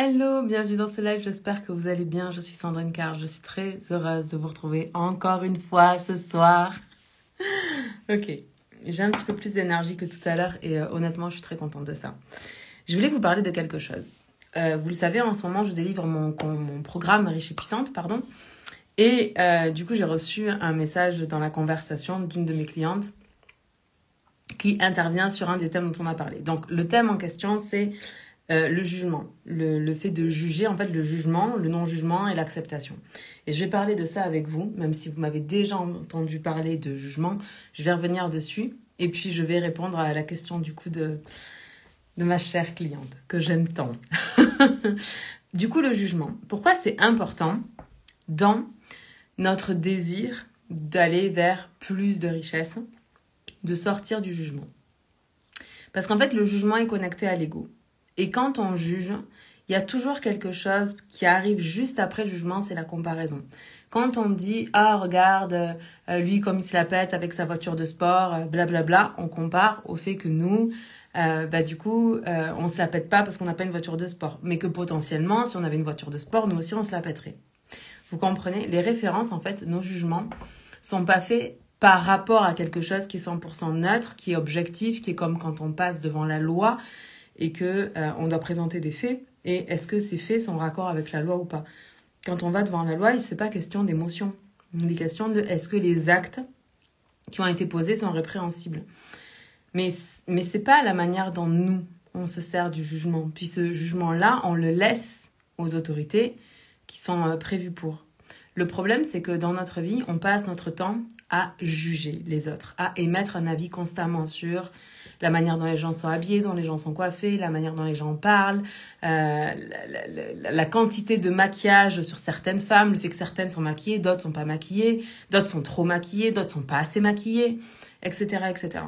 Hello, bienvenue dans ce live, j'espère que vous allez bien. Je suis Sandrine Carr, je suis très heureuse de vous retrouver encore une fois ce soir. Ok, j'ai un petit peu plus d'énergie que tout à l'heure et honnêtement, je suis très contente de ça. Je voulais vous parler de quelque chose. Vous le savez, en ce moment, je délivre mon programme Riche et Puissante, pardon. Et du coup, j'ai reçu un message dans la conversation d'une de mes clientes qui intervient sur un des thèmes dont on a parlé. Donc, le thème en question, c'est le jugement, le fait de juger, en fait le jugement, le non-jugement et l'acceptation. Et je vais parler de ça avec vous, même si vous m'avez déjà entendu parler de jugement, je vais revenir dessus et puis je vais répondre à la question du coup de ma chère cliente, que j'aime tant. Du coup, le jugement, pourquoi c'est important dans notre désir d'aller vers plus de richesse, de sortir du jugement. Parce qu'en fait, le jugement est connecté à l'ego. Et quand on juge, il y a toujours quelque chose qui arrive juste après le jugement, c'est la comparaison. Quand on dit « Ah, regarde, lui comme il se la pète avec sa voiture de sport, blablabla », on compare au fait que nous, on se la pète pas parce qu'on n'a pas une voiture de sport. Mais que potentiellement, si on avait une voiture de sport, nous aussi, on se la pèterait. Vous comprenez? Les références, en fait, nos jugements, sont pas faits par rapport à quelque chose qui est 100% neutre, qui est objectif, qui est comme quand on passe devant la loi et que on doit présenter des faits. Et est-ce que ces faits sont raccord avec la loi ou pas? Quand on va devant la loi, il n'est pas question d'émotion. Il est question de est-ce que les actes qui ont été posés sont répréhensibles. Mais c'est pas la manière dont nous, on se sert du jugement. Puis ce jugement-là, on le laisse aux autorités qui sont prévues pour. Le problème, c'est que dans notre vie, on passe notre temps à juger les autres, à émettre un avis constamment sur la manière dont les gens sont habillés, dont les gens sont coiffés, la manière dont les gens parlent, la quantité de maquillage sur certaines femmes, le fait que certaines sont maquillées, d'autres sont pas maquillées, d'autres sont trop maquillées, d'autres sont pas assez maquillées, etc., etc.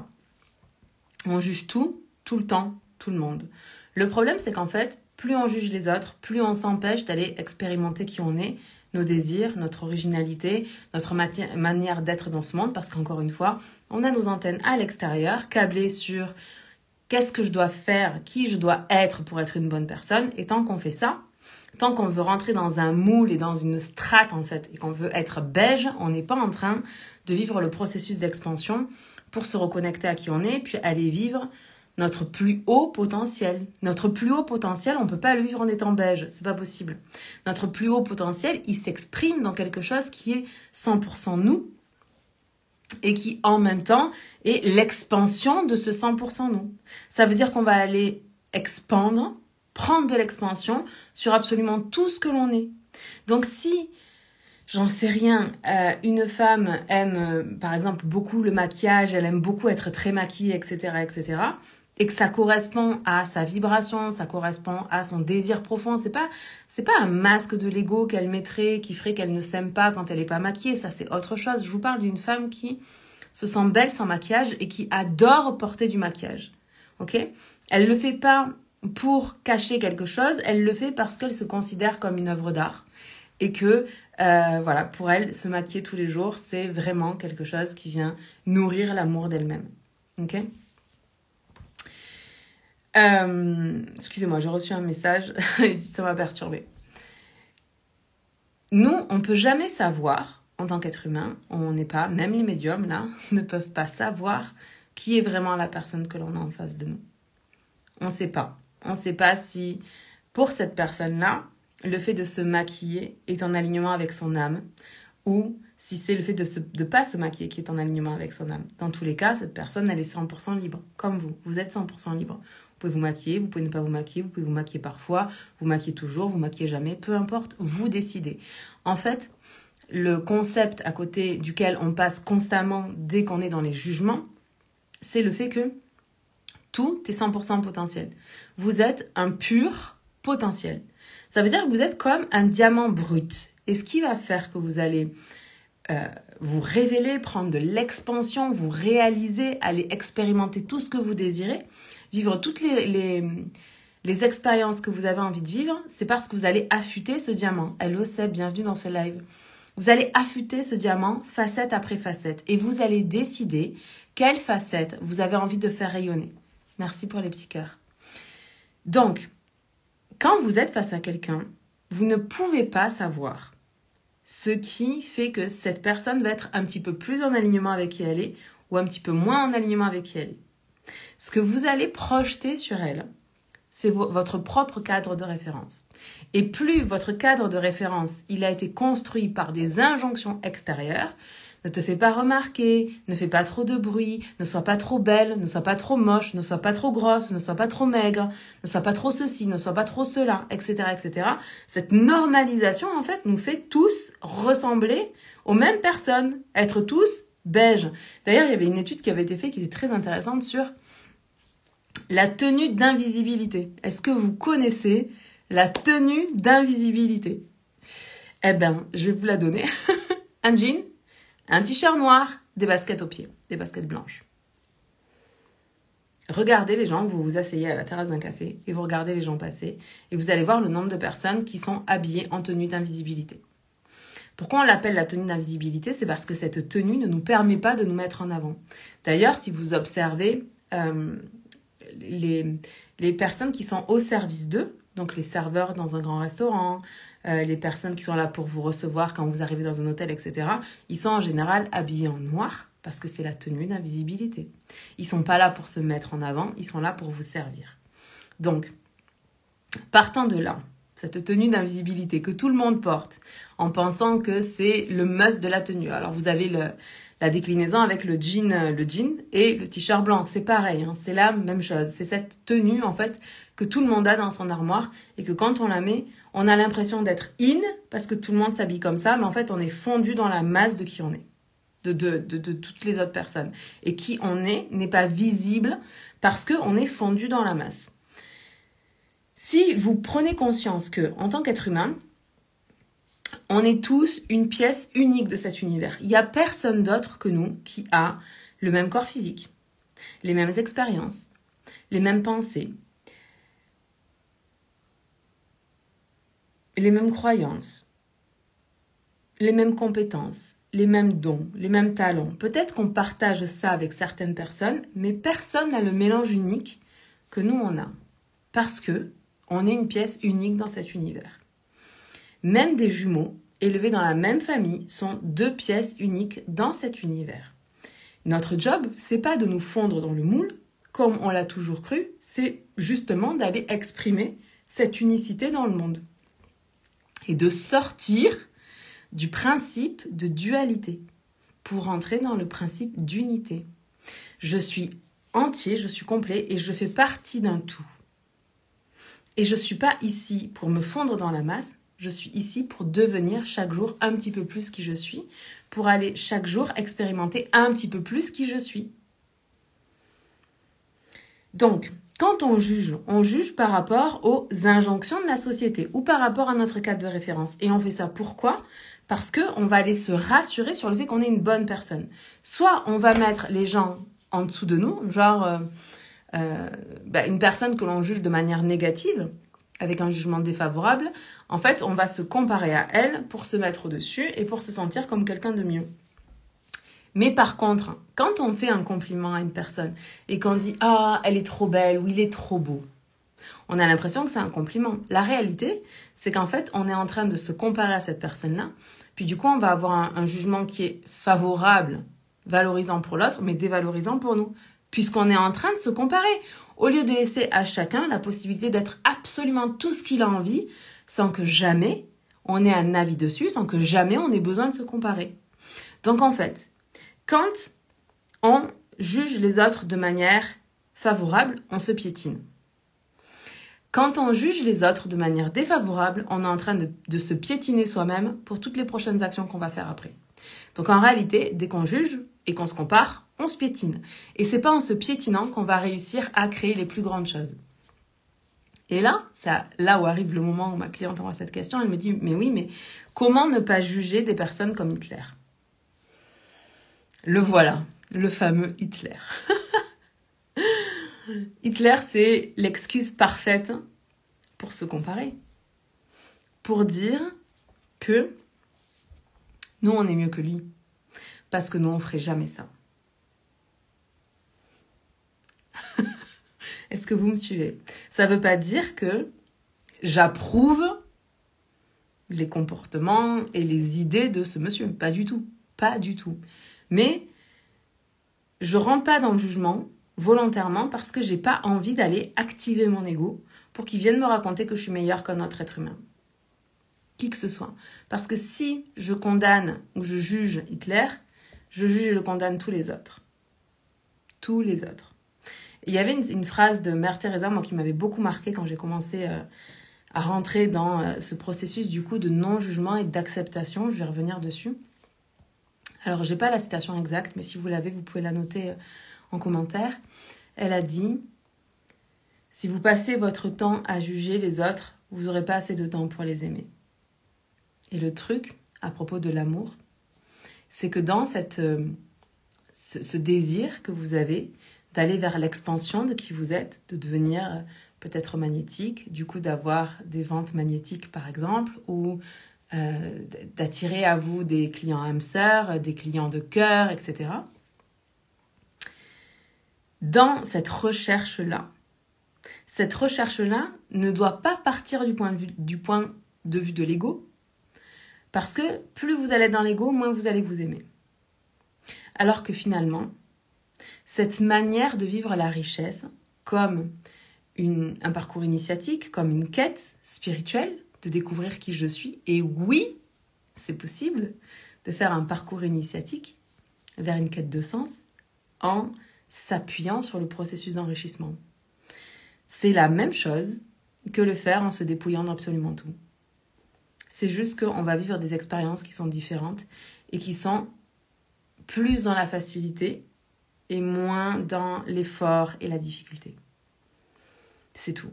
On juge tout le temps, tout le monde. Le problème, c'est qu'en fait, plus on juge les autres, plus on s'empêche d'aller expérimenter qui on est, nos désirs, notre originalité, notre manière d'être dans ce monde, parce qu'encore une fois, on a nos antennes à l'extérieur, câblées sur qu'est-ce que je dois faire, qui je dois être pour être une bonne personne. Et tant qu'on fait ça, tant qu'on veut rentrer dans un moule et dans une strate, en fait, et qu'on veut être beige, on n'est pas en train de vivre le processus d'expansion pour se reconnecter à qui on est, puis aller vivre notre plus haut potentiel. Notre plus haut potentiel, on ne peut pas le vivre en étant beige, c'est pas possible. Notre plus haut potentiel, il s'exprime dans quelque chose qui est 100% nous et qui, en même temps, est l'expansion de ce 100% nous. Ça veut dire qu'on va aller expandre, prendre de l'expansion sur absolument tout ce que l'on est. Donc si, j'en sais rien, une femme aime, par exemple, beaucoup le maquillage, elle aime beaucoup être très maquillée, etc., etc., et que ça correspond à sa vibration, ça correspond à son désir profond. C'est pas un masque de l'ego qu'elle mettrait, qui ferait qu'elle ne s'aime pas quand elle est pas maquillée. Ça, c'est autre chose. Je vous parle d'une femme qui se sent belle sans maquillage et qui adore porter du maquillage. Ok? Elle le fait pas pour cacher quelque chose. Elle le fait parce qu'elle se considère comme une œuvre d'art et que voilà, pour elle, se maquiller tous les jours, c'est vraiment quelque chose qui vient nourrir l'amour d'elle-même. Ok? Excusez-moi, j'ai reçu un message et ça m'a perturbée. Nous, on ne peut jamais savoir, en tant qu'être humain, on n'est pas, même les médiums, là, ne peuvent pas savoir qui est vraiment la personne que l'on a en face de nous. On ne sait pas. On ne sait pas si, pour cette personne-là, le fait de se maquiller est en alignement avec son âme ou si c'est le fait de ne pas se maquiller qui est en alignement avec son âme. Dans tous les cas, cette personne, elle est 100% libre, comme vous. Vous êtes 100% libre. Vous pouvez vous maquiller, vous pouvez ne pas vous maquiller, vous pouvez vous maquiller parfois, vous maquillez toujours, vous maquillez jamais, peu importe, vous décidez. En fait, le concept à côté duquel on passe constamment dès qu'on est dans les jugements, c'est le fait que tout est 100% potentiel. Vous êtes un pur potentiel. Ça veut dire que vous êtes comme un diamant brut. Et ce qui va faire que vous allez vous révéler, prendre de l'expansion, vous réaliser, aller expérimenter tout ce que vous désirez, vivre toutes les expériences que vous avez envie de vivre, c'est parce que vous allez affûter ce diamant. Hello Seb, bienvenue dans ce live. Vous allez affûter ce diamant facette après facette et vous allez décider quelle facette vous avez envie de faire rayonner. Merci pour les petits cœurs. Donc, Quand vous êtes face à quelqu'un, vous ne pouvez pas savoir ce qui fait que cette personne va être un petit peu plus en alignement avec qui elle est ou un petit peu moins en alignement avec qui elle est. Ce que vous allez projeter sur elle, c'est votre propre cadre de référence. Et plus votre cadre de référence, il a été construit par des injonctions extérieures, ne te fais pas remarquer, ne fais pas trop de bruit, ne sois pas trop belle, ne sois pas trop moche, ne sois pas trop grosse, ne sois pas trop maigre, ne sois pas trop ceci, ne sois pas trop cela, etc., etc. Cette normalisation, en fait, nous fait tous ressembler aux mêmes personnes, être tous beige. D'ailleurs, il y avait une étude qui avait été faite qui était très intéressante sur la tenue d'invisibilité. Est-ce que vous connaissez la tenue d'invisibilité? Eh bien, je vais vous la donner. Un jean, un t-shirt noir, des baskets aux pieds, des baskets blanches. Regardez les gens, vous vous asseyez à la terrasse d'un café et vous regardez les gens passer et vous allez voir le nombre de personnes qui sont habillées en tenue d'invisibilité. Pourquoi on l'appelle la tenue d'invisibilité? C'est parce que cette tenue ne nous permet pas de nous mettre en avant. D'ailleurs, si vous observez les personnes qui sont au service d'eux, donc les serveurs dans un grand restaurant, les personnes qui sont là pour vous recevoir quand vous arrivez dans un hôtel, etc., ils sont en général habillés en noir parce que c'est la tenue d'invisibilité. Ils ne sont pas là pour se mettre en avant, ils sont là pour vous servir. Donc, partant de là, cette tenue d'invisibilité que tout le monde porte en pensant que c'est le must de la tenue. Alors, vous avez la déclinaison avec le jean et le t-shirt blanc. C'est pareil, hein, c'est la même chose. C'est cette tenue, en fait, que tout le monde a dans son armoire et que quand on la met, on a l'impression d'être in parce que tout le monde s'habille comme ça, mais en fait, on est fondu dans la masse de qui on est, de toutes les autres personnes. Et qui on est n'est pas visible parce qu'on est fondu dans la masse. Si vous prenez conscience que, en tant qu'être humain, on est tous une pièce unique de cet univers. Il n'y a personne d'autre que nous qui a le même corps physique, les mêmes expériences, les mêmes pensées, les mêmes croyances, les mêmes compétences, les mêmes dons, les mêmes talents. Peut-être qu'on partage ça avec certaines personnes, mais personne n'a le mélange unique que nous on a. Parce que on est une pièce unique dans cet univers. Même des jumeaux élevés dans la même famille sont deux pièces uniques dans cet univers. Notre job, c'est pas de nous fondre dans le moule, comme on l'a toujours cru, c'est justement d'aller exprimer cette unicité dans le monde. Et de sortir du principe de dualité pour entrer dans le principe d'unité. Je suis entier, je suis complet et je fais partie d'un tout. Et je ne suis pas ici pour me fondre dans la masse, je suis ici pour devenir chaque jour un petit peu plus qui je suis, pour aller chaque jour expérimenter un petit peu plus qui je suis. Donc, quand on juge par rapport aux injonctions de la société ou par rapport à notre cadre de référence. Et on fait ça pourquoi? Parce qu'on va aller se rassurer sur le fait qu'on est une bonne personne. Soit on va mettre les gens en dessous de nous, genre une personne que l'on juge de manière négative, avec un jugement défavorable, en fait, on va se comparer à elle pour se mettre au-dessus et pour se sentir comme quelqu'un de mieux. Mais par contre, quand on fait un compliment à une personne et qu'on dit « Ah, elle est trop belle » ou « Il est trop beau », on a l'impression que c'est un compliment. La réalité, c'est qu'en fait, on est en train de se comparer à cette personne-là. Puis du coup, on va avoir un jugement qui est favorable, valorisant pour l'autre, mais dévalorisant pour nous, puisqu'on est en train de se comparer. Au lieu de laisser à chacun la possibilité d'être absolument tout ce qu'il a envie, sans que jamais on ait un avis dessus, sans que jamais on ait besoin de se comparer. Donc en fait, quand on juge les autres de manière favorable, on se piétine. Quand on juge les autres de manière défavorable, on est en train de se piétiner soi-même pour toutes les prochaines actions qu'on va faire après. Donc en réalité, dès qu'on juge et qu'on se compare, on se piétine. Et c'est pas en se piétinant qu'on va réussir à créer les plus grandes choses. Et là, c'est là où arrive le moment où ma cliente envoie cette question, elle me dit « Mais oui, mais comment ne pas juger des personnes comme Hitler ?» Le voilà, le fameux Hitler. Hitler, c'est l'excuse parfaite pour se comparer. Pour dire que nous, on est mieux que lui. Parce que nous, on ne ferait jamais ça. Est-ce que vous me suivez? Ça ne veut pas dire que j'approuve les comportements et les idées de ce monsieur. Pas du tout. Pas du tout. Mais je ne rentre pas dans le jugement volontairement parce que j'ai pas envie d'aller activer mon ego pour qu'il vienne me raconter que je suis meilleure qu'un autre être humain. Qui que ce soit. Parce que si je condamne ou je juge Hitler, je juge et je condamne tous les autres. Tous les autres. Et il y avait une phrase de Mère Teresa, moi, qui m'avait beaucoup marquée quand j'ai commencé à rentrer dans ce processus du coup de non-jugement et d'acceptation. Je vais revenir dessus. Alors, j'ai pas la citation exacte, mais si vous l'avez, vous pouvez la noter en commentaire. Elle a dit « Si vous passez votre temps à juger les autres, vous n'aurez pas assez de temps pour les aimer. » Et le truc, à propos de l'amour, c'est que dans ce désir que vous avez d'aller vers l'expansion de qui vous êtes, de devenir peut-être magnétique, du coup d'avoir des ventes magnétiques par exemple, ou d'attirer à vous des clients âme sœur, des clients de cœur, etc. Dans cette recherche-là ne doit pas partir du point de vue de l'ego, parce que plus vous allez dans l'ego, moins vous allez vous aimer. Alors que finalement, cette manière de vivre la richesse comme un parcours initiatique, comme une quête spirituelle, de découvrir qui je suis. Et oui, c'est possible de faire un parcours initiatique vers une quête de sens en s'appuyant sur le processus d'enrichissement. C'est la même chose que le faire en se dépouillant d'absolument tout. C'est juste qu'on va vivre des expériences qui sont différentes et qui sont plus dans la facilité et moins dans l'effort et la difficulté. C'est tout.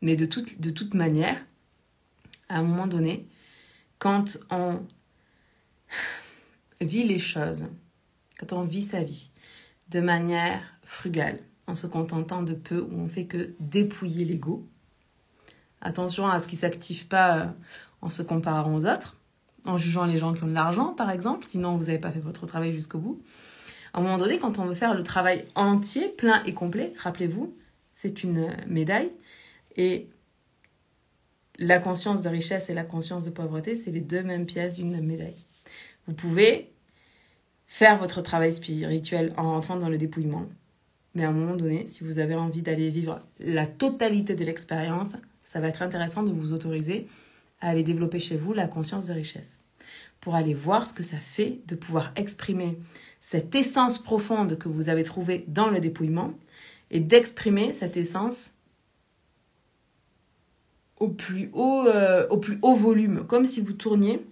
Mais de toute manière, à un moment donné, quand on vit les choses, quand on vit sa vie de manière frugale, en se contentant de peu, où on fait que dépouiller l'ego, attention à ce qu'il ne s'active pas en se comparant aux autres, en jugeant les gens qui ont de l'argent, par exemple, sinon vous n'avez pas fait votre travail jusqu'au bout. À un moment donné, quand on veut faire le travail entier, plein et complet, rappelez-vous, c'est une médaille. Et la conscience de richesse et la conscience de pauvreté, c'est les deux mêmes pièces d'une même médaille. Vous pouvez faire votre travail spirituel en rentrant dans le dépouillement. Mais à un moment donné, si vous avez envie d'aller vivre la totalité de l'expérience, ça va être intéressant de vous autoriser à aller développer chez vous la conscience de richesse. Pour aller voir ce que ça fait de pouvoir exprimer cette essence profonde que vous avez trouvée dans le dépouillement et d'exprimer cette essence au plus haut volume, comme si vous tourniez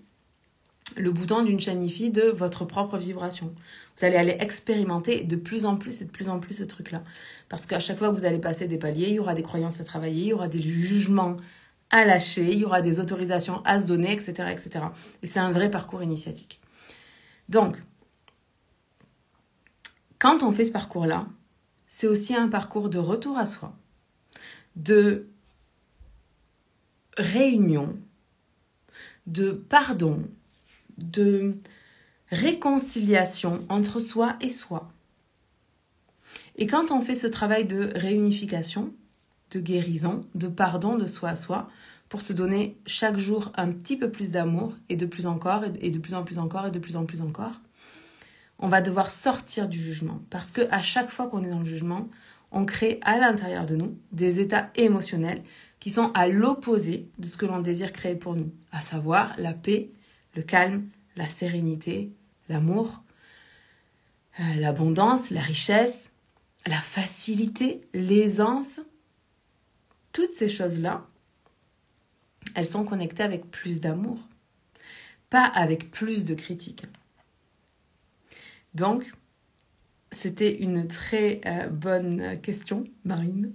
le bouton d'une chaîne hi-fi de votre propre vibration. Vous allez aller expérimenter de plus en plus et de plus en plus ce truc-là. Parce qu'à chaque fois que vous allez passer des paliers, il y aura des croyances à travailler, il y aura des jugements à lâcher, il y aura des autorisations à se donner, etc., etc. Et c'est un vrai parcours initiatique. Donc, quand on fait ce parcours-là, c'est aussi un parcours de retour à soi, de réunion, de pardon, de réconciliation entre soi et soi. Et quand on fait ce travail de réunification, de guérison, de pardon de soi à soi, pour se donner chaque jour un petit peu plus d'amour, et de plus encore, et de plus en plus encore, et de plus en plus encore, on va devoir sortir du jugement. Parce qu'à chaque fois qu'on est dans le jugement, on crée à l'intérieur de nous des états émotionnels qui sont à l'opposé de ce que l'on désire créer pour nous, à savoir la paix, le calme, la sérénité, l'amour, l'abondance, la richesse, la facilité, l'aisance. Toutes ces choses-là, elles sont connectées avec plus d'amour, pas avec plus de critiques. Donc, c'était une très bonne question, Marine.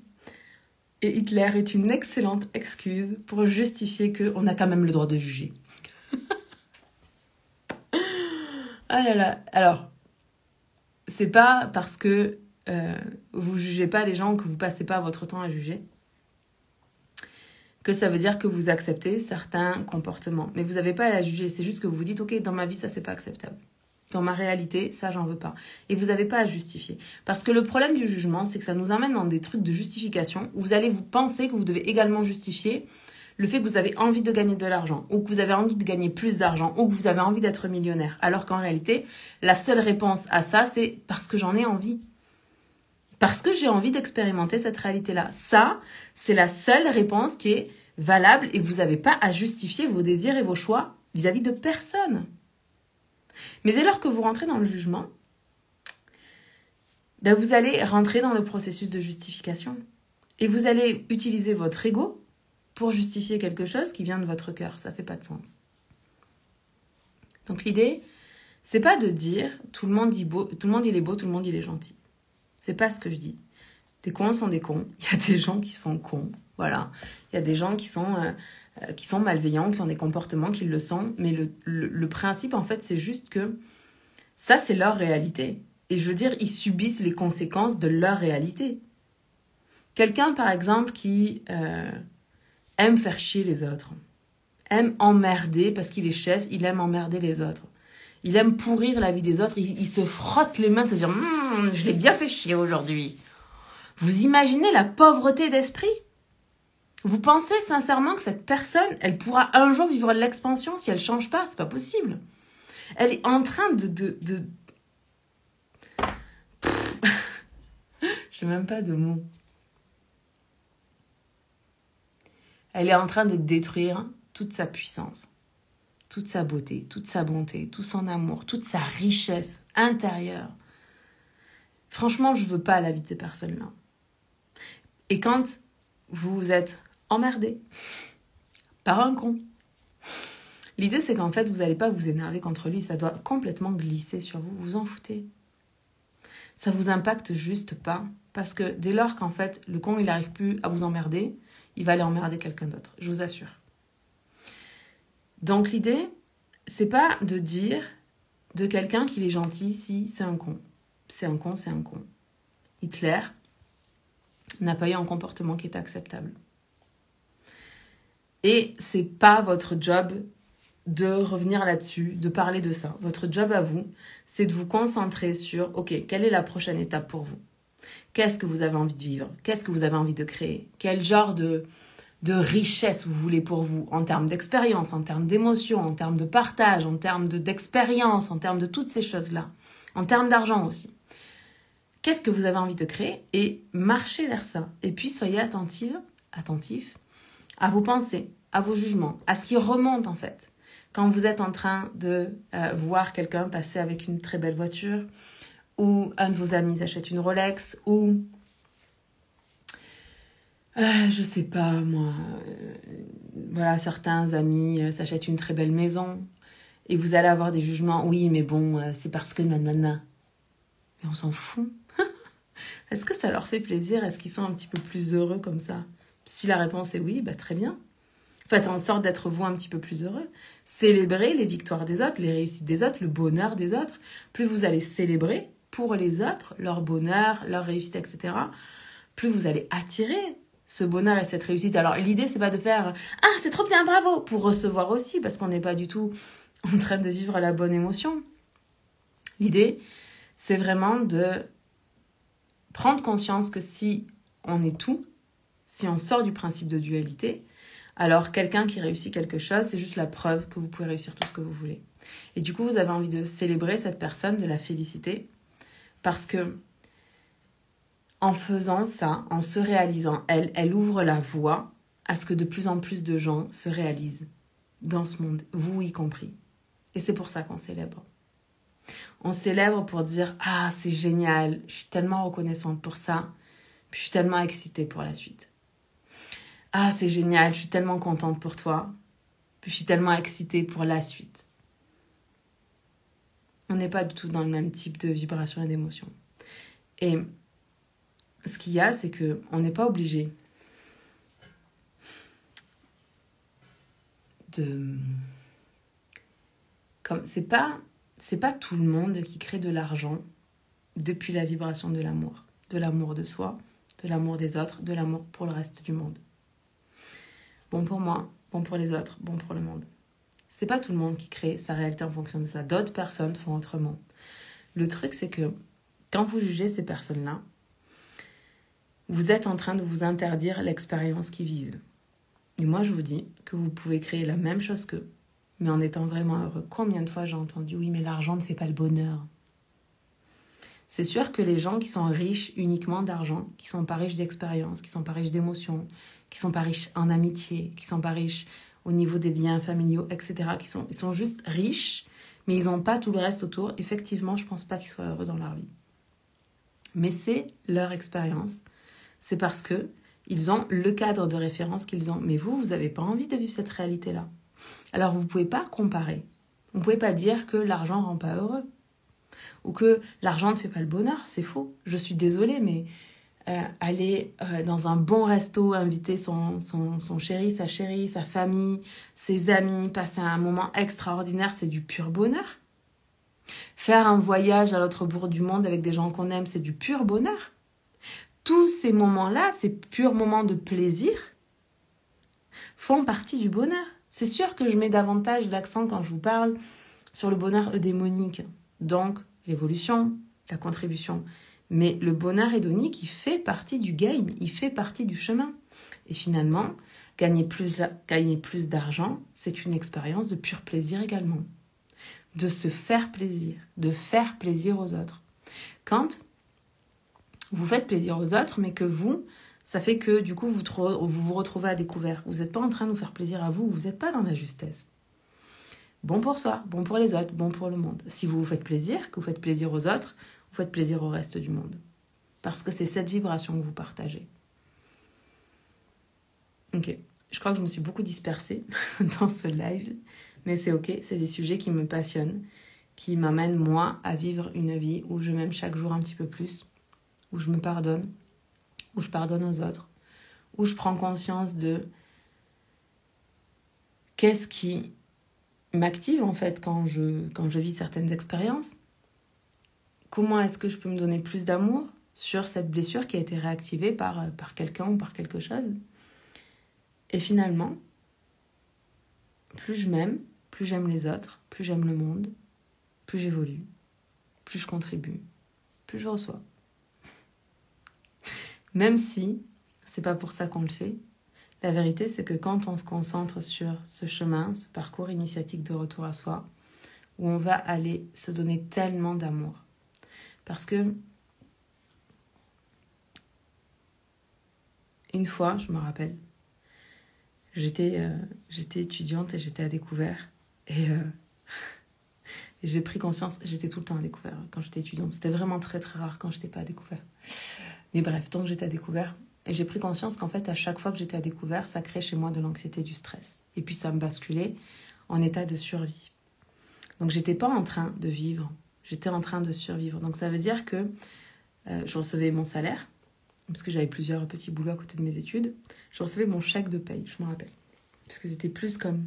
Et Hitler est une excellente excuse pour justifier qu'on a quand même le droit de juger. Ah là là. Alors, c'est pas parce que vous jugez pas les gens, que vous passez pas votre temps à juger, que ça veut dire que vous acceptez certains comportements. Mais vous n'avez pas à la juger, c'est juste que vous vous dites « Ok, dans ma vie, ça, c'est pas acceptable. Dans ma réalité, ça, j'en veux pas. » Et vous n'avez pas à justifier. Parce que le problème du jugement, c'est que ça nous emmène dans des trucs de justification où vous allez vous penser que vous devez également justifier le fait que vous avez envie de gagner de l'argent, ou que vous avez envie de gagner plus d'argent, ou que vous avez envie d'être millionnaire. Alors qu'en réalité, la seule réponse à ça, c'est parce que j'en ai envie. Parce que j'ai envie d'expérimenter cette réalité-là. Ça, c'est la seule réponse qui est valable et vous n'avez pas à justifier vos désirs et vos choix vis-à-vis de personne. Mais dès lors que vous rentrez dans le jugement, ben vous allez rentrer dans le processus de justification. Et vous allez utiliser votre ego pour justifier quelque chose qui vient de votre cœur. Ça ne fait pas de sens. Donc l'idée, c'est pas de dire tout le monde dit beau, tout le monde il est beau, tout le monde il est gentil. C'est pas ce que je dis. Des cons sont des cons. Il y a des gens qui sont cons. Voilà. Il y a des gens qui sont malveillants, qui ont des comportements, qui le sont. Mais le principe, en fait, c'est juste que ça, c'est leur réalité. Et je veux dire, ils subissent les conséquences de leur réalité. Quelqu'un, par exemple, qui aime faire chier les autres, aime emmerder, parce qu'il est chef, il aime emmerder les autres. Il aime pourrir la vie des autres, il se frotte les mains, de se dire « je l'ai bien fait chier aujourd'hui ». Vous imaginez la pauvreté d'esprit? Vous pensez sincèrement que cette personne, elle pourra un jour vivre l'expansion si elle ne change pas? C'est pas possible. Elle est en train de... Je n'ai même pas de mots. Elle est en train de détruire toute sa puissance, toute sa beauté, toute sa bonté, tout son amour, toute sa richesse intérieure. Franchement, je ne veux pas la vie de ces personnes-là. Et quand vous vous êtes emmerdé par un con, l'idée c'est qu'en fait, vous n'allez pas vous énerver contre lui, ça doit complètement glisser sur vous, vous en foutez. Ça vous impacte juste pas, parce que dès lors qu'en fait, le con, il n'arrive plus à vous emmerder, il va aller emmerder quelqu'un d'autre, je vous assure. Donc l'idée, c'est pas de dire de quelqu'un qu'il est gentil si c'est un con. C'est un con, c'est un con. Hitler n'a pas eu un comportement qui était acceptable. Et c'est pas votre job de revenir là-dessus, de parler de ça. Votre job à vous, c'est de vous concentrer sur, ok, quelle est la prochaine étape pour vous? Qu'est-ce que vous avez envie de vivre? Qu'est-ce que vous avez envie de créer? Quel genre de richesse vous voulez pour vous, en termes d'expérience, en termes d'émotion, en termes de partage, en termes d'expérience, en termes de toutes ces choses-là, en termes d'argent aussi. Qu'est-ce que vous avez envie de créer? Et marchez vers ça. Et puis soyez attentif à vos pensées, à vos jugements, à ce qui remonte en fait. Quand vous êtes en train de voir quelqu'un passer avec une très belle voiture, ou un de vos amis achète une Rolex, ou je sais pas moi, voilà, certains amis s'achètent une très belle maison, et vous allez avoir des jugements, oui mais bon, c'est parce que nanana. Mais on s'en fout. Est-ce que ça leur fait plaisir? Est-ce qu'ils sont un petit peu plus heureux comme ça? Si la réponse est oui, bah très bien. Faites en sorte d'être vous un petit peu plus heureux. Célébrez les victoires des autres, les réussites des autres, le bonheur des autres. Plus vous allez célébrer pour les autres, leur bonheur, leur réussite, etc., plus vous allez attirer ce bonheur et cette réussite. Alors l'idée, c'est pas de faire « Ah, c'est trop bien, bravo !» pour recevoir aussi, parce qu'on n'est pas du tout en train de vivre la bonne émotion. L'idée, c'est vraiment de prendre conscience que si on est tout, si on sort du principe de dualité, alors quelqu'un qui réussit quelque chose, c'est juste la preuve que vous pouvez réussir tout ce que vous voulez. Et du coup, vous avez envie de célébrer cette personne, de la féliciter, parce que en faisant ça, en se réalisant, elle ouvre la voie à ce que de plus en plus de gens se réalisent dans ce monde, vous y compris. Et c'est pour ça qu'on célèbre. On célèbre pour dire « Ah, c'est génial, je suis tellement reconnaissante pour ça, puis je suis tellement excitée pour la suite. Ah, c'est génial, je suis tellement contente pour toi, puis je suis tellement excitée pour la suite. » On n'est pas du tout dans le même type de vibration et d'émotion. Et ce qu'il y a, c'est qu'on n'est pas obligé de... C'est pas tout le monde qui crée de l'argent depuis la vibration de l'amour de soi, de l'amour des autres, de l'amour pour le reste du monde. Bon pour moi, bon pour les autres, bon pour le monde. C'est pas tout le monde qui crée sa réalité en fonction de ça. D'autres personnes font autrement. Le truc, c'est que quand vous jugez ces personnes-là, vous êtes en train de vous interdire l'expérience qu'ils vivent. Et moi, je vous dis que vous pouvez créer la même chose qu'eux, mais en étant vraiment heureux. Combien de fois j'ai entendu « Oui, mais l'argent ne fait pas le bonheur ». C'est sûr que les gens qui sont riches uniquement d'argent, qui sont pas riches d'expérience, qui sont pas riches d'émotions, qui sont pas riches en amitié, qui sont pas riches au niveau des liens familiaux, etc., ils sont juste riches, mais ils n'ont pas tout le reste autour. Effectivement, je pense pas qu'ils soient heureux dans leur vie. Mais c'est leur expérience. C'est parce que ils ont le cadre de référence qu'ils ont. Mais vous n'avez pas envie de vivre cette réalité-là. Alors, vous ne pouvez pas comparer. Vous ne pouvez pas dire que l'argent ne rend pas heureux. Ou que l'argent ne fait pas le bonheur. C'est faux. Je suis désolée, mais aller dans un bon resto, inviter son chéri, sa famille, ses amis, passer un moment extraordinaire, c'est du pur bonheur. Faire un voyage à l'autre bout du monde avec des gens qu'on aime, c'est du pur bonheur. Tous ces moments-là, ces purs moments de plaisir, font partie du bonheur. C'est sûr que je mets davantage l'accent quand je vous parle sur le bonheur eudémonique, donc l'évolution, la contribution. Mais le bonheur hédonique, il fait partie du game, il fait partie du chemin. Et finalement, gagner plus d'argent, c'est une expérience de pur plaisir également. De se faire plaisir, de faire plaisir aux autres. Quand vous faites plaisir aux autres, mais que vous, ça fait que du coup, vous vous retrouvez à découvert. Vous n'êtes pas en train de vous faire plaisir à vous, vous n'êtes pas dans la justesse. Bon pour soi, bon pour les autres, bon pour le monde. Si vous vous faites plaisir, que vous faites plaisir aux autres, vous faites plaisir au reste du monde. Parce que c'est cette vibration que vous partagez. Ok, je crois que je me suis beaucoup dispersée dans ce live, mais c'est ok, c'est des sujets qui me passionnent, qui m'amènent moi à vivre une vie où je m'aime chaque jour un petit peu plus, où je me pardonne, où je pardonne aux autres, où je prends conscience de qu'est-ce qui m'active en fait quand je vis certaines expériences. Comment est-ce que je peux me donner plus d'amour sur cette blessure qui a été réactivée par quelqu'un ou par quelque chose. Et finalement, plus je m'aime, plus j'aime les autres, plus j'aime le monde, plus j'évolue, plus je contribue, plus je reçois. Même si c'est pas pour ça qu'on le fait, la vérité c'est que quand on se concentre sur ce chemin, ce parcours initiatique de retour à soi, où on va aller se donner tellement d'amour. Parce que une fois, je me rappelle, j'étais étudiante et j'étais à découvert. Et j'ai pris conscience, j'étais tout le temps à découvert quand j'étais étudiante. C'était vraiment très très rare quand j'étais pas à découvert. Mais bref, tant que j'étais à découvert, et j'ai pris conscience qu'en fait, à chaque fois que j'étais à découvert, ça créait chez moi de l'anxiété, du stress. Et puis ça me basculait en état de survie. Donc j'étais pas en train de vivre, j'étais en train de survivre. Donc ça veut dire que je recevais mon salaire, parce que j'avais plusieurs petits boulots à côté de mes études. Je recevais mon chèque de paye, je me rappelle. Parce que c'était plus comme...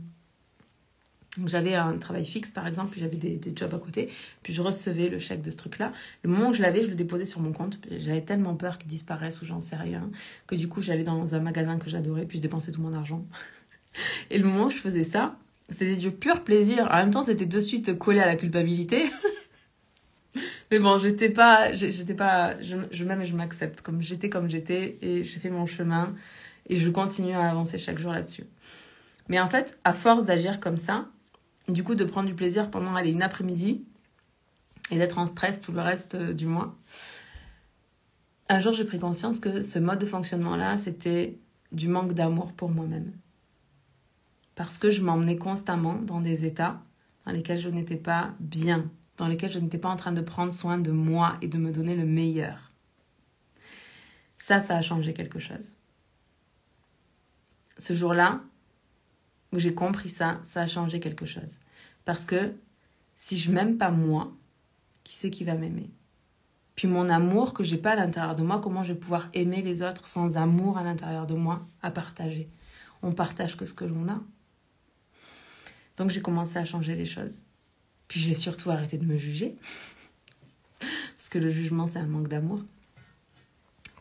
Donc j'avais un travail fixe par exemple, puis j'avais des jobs à côté, puis je recevais le chèque de ce truc-là. Le moment où je l'avais, je le déposais sur mon compte. J'avais tellement peur qu'il disparaisse ou j'en sais rien, que du coup j'allais dans un magasin que j'adorais, puis je dépensais tout mon argent. Et le moment où je faisais ça, c'était du pur plaisir. En même temps, c'était de suite collé à la culpabilité. Mais bon, je m'aime et je m'accepte comme j'étais et j'ai fait mon chemin et je continue à avancer chaque jour là-dessus. Mais en fait, à force d'agir comme ça, du coup de prendre du plaisir pendant une après-midi et d'être en stress tout le reste du mois, un jour j'ai pris conscience que ce mode de fonctionnement-là, c'était du manque d'amour pour moi-même. Parce que je m'emmenais constamment dans des états dans lesquels je n'étais pas bien, dans lesquels je n'étais pas en train de prendre soin de moi et de me donner le meilleur. Ça a changé quelque chose. Ce jour-là, où j'ai compris ça a changé quelque chose. Parce que si je m'aime pas moi, qui c'est qui va m'aimer? Puis mon amour que j'ai pas à l'intérieur de moi, comment je vais pouvoir aimer les autres sans amour à l'intérieur de moi à partager? On partage que ce que l'on a. Donc j'ai commencé à changer les choses. Puis j'ai surtout arrêté de me juger. Parce que le jugement, c'est un manque d'amour.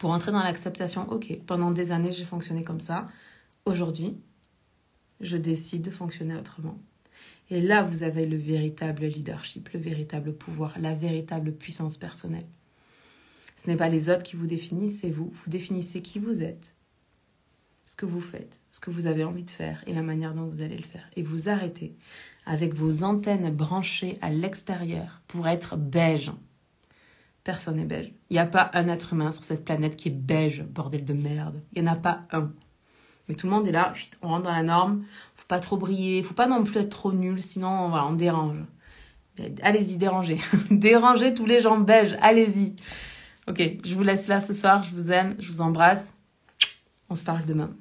Pour entrer dans l'acceptation, ok, pendant des années, j'ai fonctionné comme ça. Aujourd'hui, je décide de fonctionner autrement. Et là, vous avez le véritable leadership, le véritable pouvoir, la véritable puissance personnelle. Ce n'est pas les autres qui vous définissent, c'est vous. Vous définissez qui vous êtes. ce que vous faites, ce que vous avez envie de faire et la manière dont vous allez le faire. Et vous arrêtez avec vos antennes branchées à l'extérieur pour être beige. Personne n'est beige. Il n'y a pas un être humain sur cette planète qui est beige, bordel de merde. Il n'y en a pas un. Mais tout le monde est là, on rentre dans la norme, faut pas trop briller, faut pas non plus être trop nul, sinon voilà, on dérange. Allez-y, dérangez. Dérangez tous les gens beiges, allez-y. Ok, je vous laisse là ce soir, je vous aime, je vous embrasse. On se parle demain.